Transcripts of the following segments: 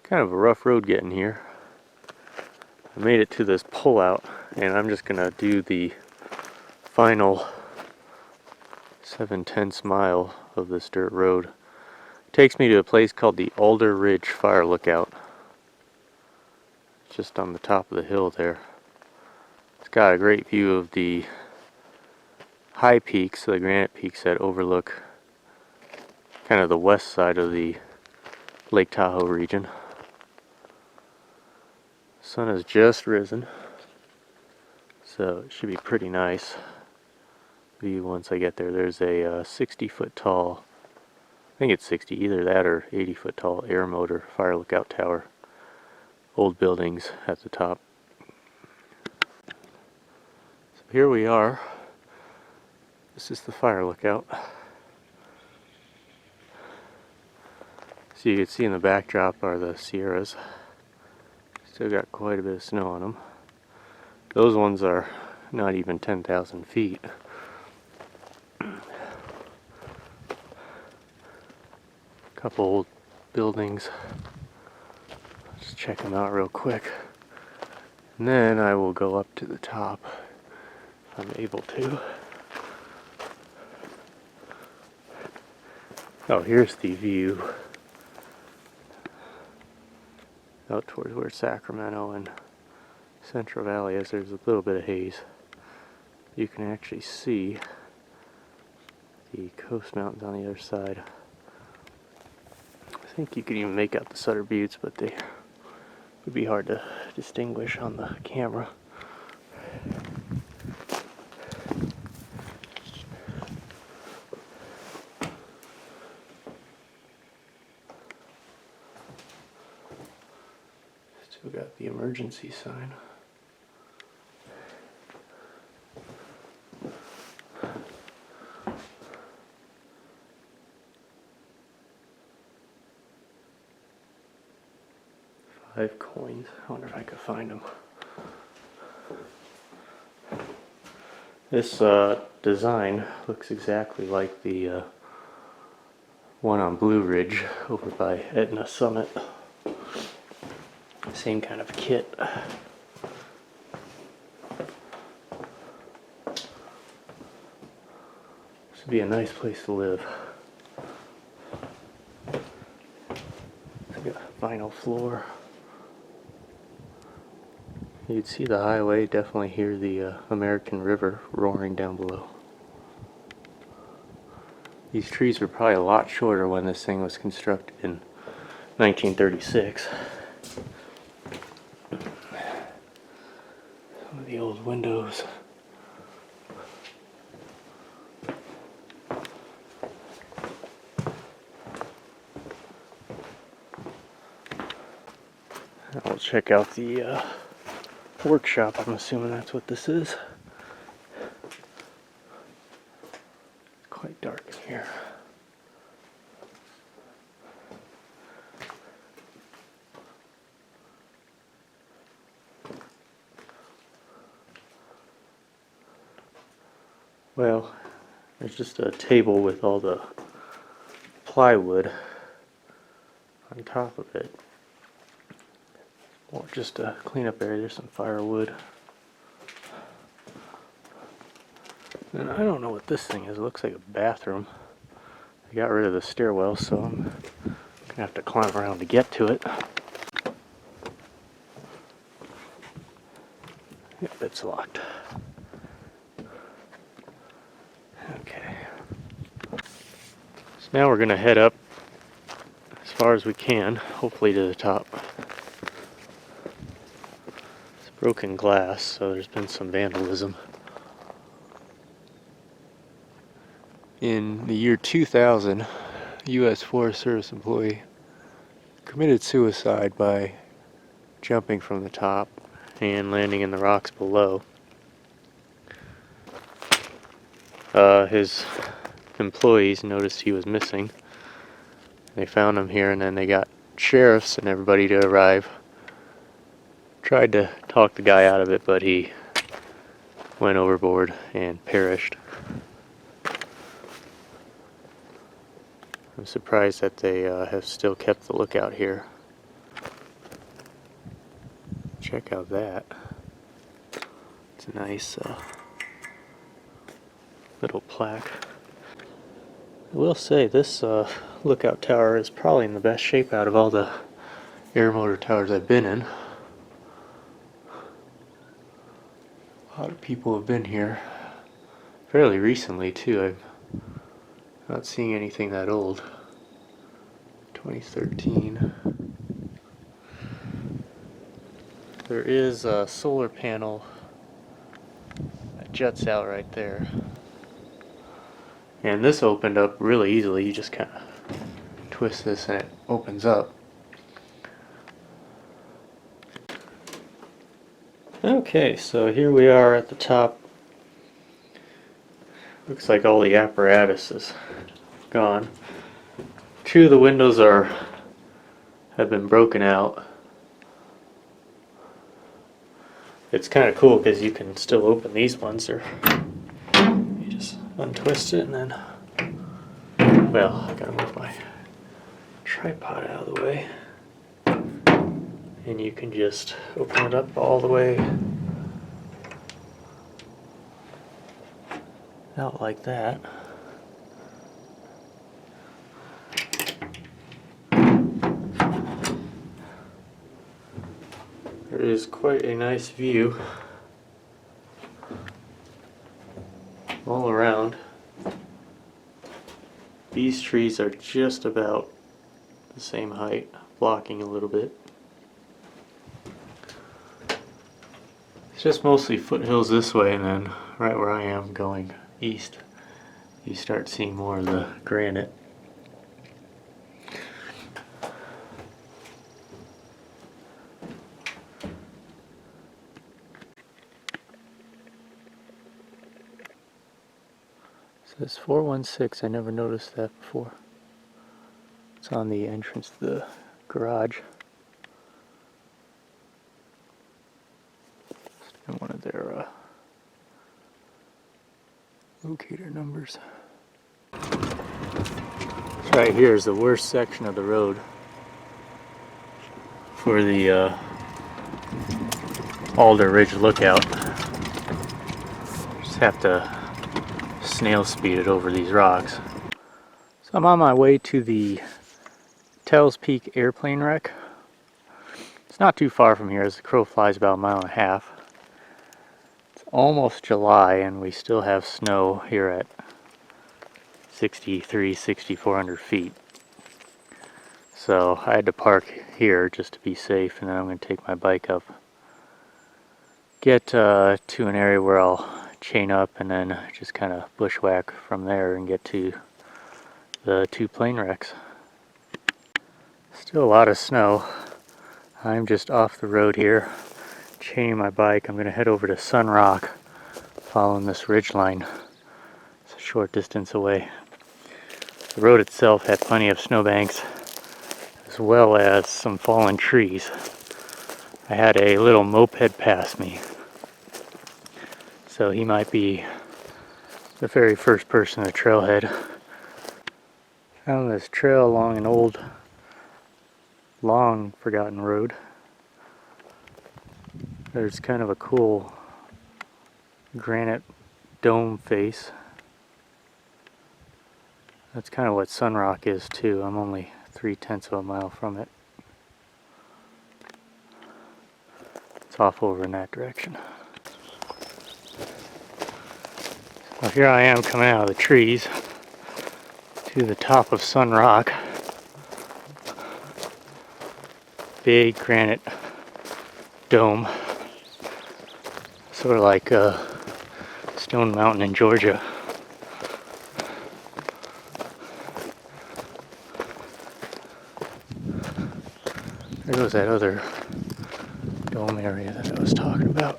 Kind of a rough road getting here. I made it to this pullout, and I'm just gonna do the final 7/10 mile of this dirt road. It takes me to a place called the Alder Ridge Fire Lookout. It's just on the top of the hill there. It's got a great view of the high peaks, the granite peaks that overlook kind of the west side of the Lake Tahoe region. The sun has just risen, so it should be pretty nice view once I get there. There's a 60-foot tall, I think it's 60, either that or 80-foot tall air motor fire lookout tower. Old buildings at the top. So here we are. This is the fire lookout. So you can see in the backdrop are the Sierras. Still got quite a bit of snow on them. Those ones are not even 10,000 feet. Couple old buildings. Just check them out real quick. And then I will go up to the top if I'm able to. Oh, here's the view out towards where Sacramento and Central Valley is. There's a little bit of haze. You can actually see the Coast Mountains on the other side. I think you can even make out the Sutter Buttes, but they would be hard to distinguish on the camera. Still got the emergency sign. $5 coins. I wonder if I could find them. This design looks exactly like the one on Blue Ridge over by Etna Summit. Same kind of kit. This would be a nice place to live. It's got a vinyl floor. You'd see the highway, definitely hear the American River roaring down below. These trees were probably a lot shorter when this thing was constructed in 1936. Some of the old windows. I'll check out the workshop. I'm assuming that's what this is. Quite dark in here. Well, there's just a table with all the plywood on top of it. Or just a cleanup area. There's some firewood. And I don't know what this thing is. It looks like a bathroom. I got rid of the stairwell, so I'm gonna have to climb around to get to it. Yep, it's locked. Okay. So now we're gonna head up as far as we can, hopefully to the top. Broken glass, so there's been some vandalism. In the year 2000, a U.S. Forest Service employee committed suicide by jumping from the top and landing in the rocks below. His employees noticed he was missing. They found him here, and then they got sheriffs and everybody to arrive. Tried to talk the guy out of it, but he went overboard and perished. I'm surprised that they have still kept the lookout here. check out that. It's a nice little plaque. I will say this lookout tower is probably in the best shape out of all the air motor towers I've been in. A lot of people have been here fairly recently too. I'm not seeing anything that old. 2013. There is a solar panel that juts out right there. And this opened up really easily. You just kind of twist this and it opens up. Okay, so here we are at the top. Looks like all the apparatus is gone. Two of the windows have been broken out. It's kind of cool because you can still open these ones, or you just untwist it and then, well, I gotta move my tripod out of the way, and you can just open it up all the way out like that. There is quite a nice view all around. These trees are just about the same height, blocking a little bit. It's just mostly foothills this way, and then right where I am going east, you start seeing more of the granite. It says 416, I never noticed that before. It's on the entrance to the garage. And one of their locator numbers. This right here is the worst section of the road for the Alder Ridge lookout. Just have to snail speed it over these rocks. So I'm on my way to the Tell's Peak airplane wreck. It's not too far from here, as the crow flies, about 1.5 miles. It's almost July and we still have snow here at 6,400 feet. So I had to park here just to be safe, and then I'm going to take my bike up, get to an area where I'll chain up and then just kind of bushwhack from there and get to the 2 plane wrecks. Still a lot of snow. I'm just off the road here, chaining my bike. I'm going to head over to Sun Rock, following this ridge line. It's a short distance away. The road itself had plenty of snowbanks, as well as some fallen trees. I had a little moped pass me, so he might be the very first person to trailhead. Found this trail along an old, long forgotten road. There's kind of a cool granite dome face. That's kind of what Sun Rock is too. I'm only 0.3 of a mile from it. It's off over in that direction. Well, here I am coming out of the trees to the top of Sun Rock. Big granite dome, sort of like Stone Mountain in Georgia. There goes that other dome area that I was talking about.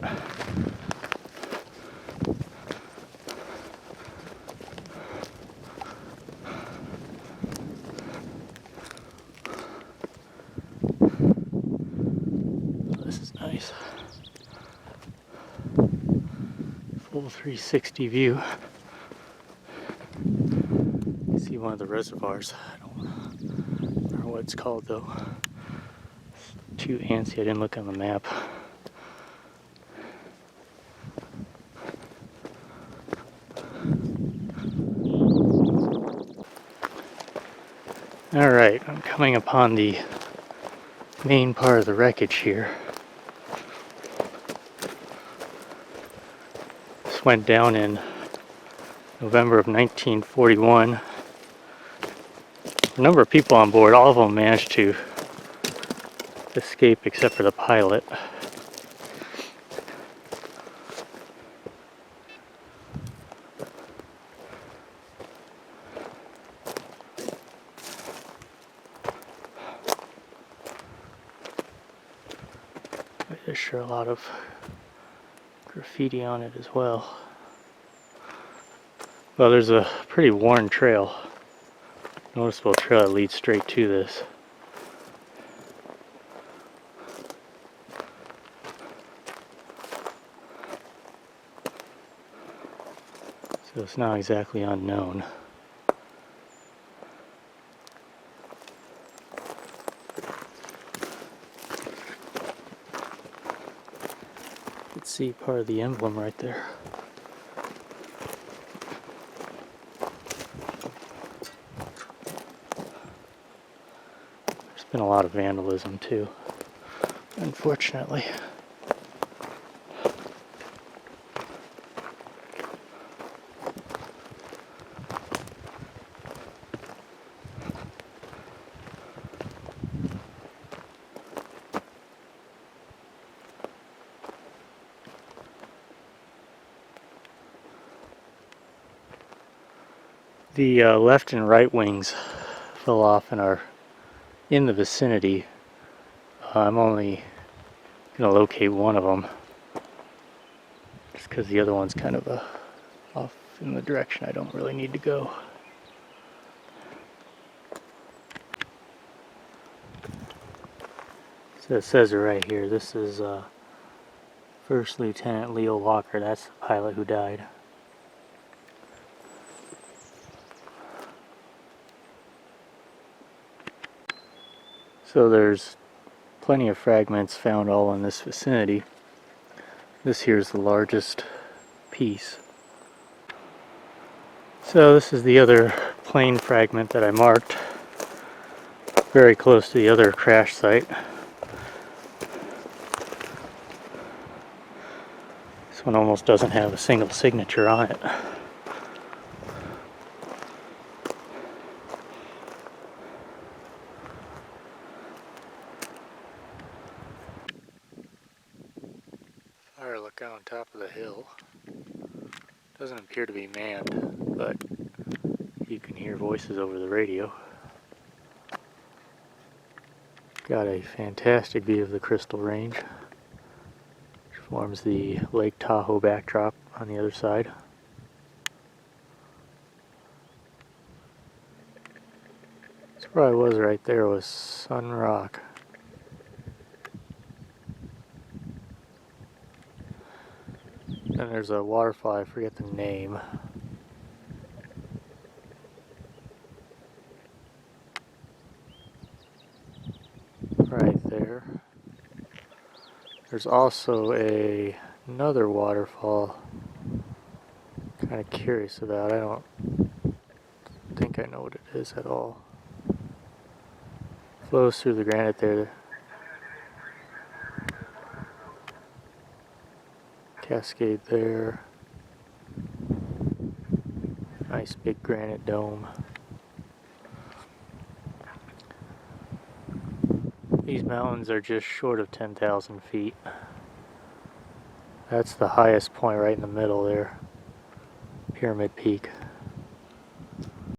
This is nice. Full 360 view. You see one of the reservoirs. I don't remember what it's called though. It's too antsy, I didn't look on the map. Alright, I'm coming upon the main part of the wreckage here. This went down in November of 1941. A number of people on board, all of them managed to escape except for the pilot. There's sure a lot of graffiti on it as well. Well, there's a pretty worn trail, noticeable trail that leads straight to this. So it's not exactly unknown. You can see part of the emblem right there. There's been a lot of vandalism too, unfortunately. The left and right wings fell off and are in the vicinity. I'm only going to locate one of them just because the other one's kind of off in the direction I don't really need to go. So it says it right here. This is First Lieutenant Leo Walker. That's the pilot who died. So there's plenty of fragments found all in this vicinity. This here is the largest piece. So this is the other plane fragment that I marked, very close to the other crash site. This one almost doesn't have a single signature on it. Fire lookout on top of the hill. Doesn't appear to be manned, but you can hear voices over the radio. Got a fantastic view of the Crystal Range, which forms the Lake Tahoe backdrop on the other side. So where I was right there was Sun Rock. Then there's a waterfall, I forget the name. Right there. There's also another waterfall I'm kind of curious about. I don't think I know what it is at all. Flows through the granite there. Cascade there. Nice big granite dome. These mountains are just short of 10,000 feet. That's the highest point right in the middle there. Pyramid Peak.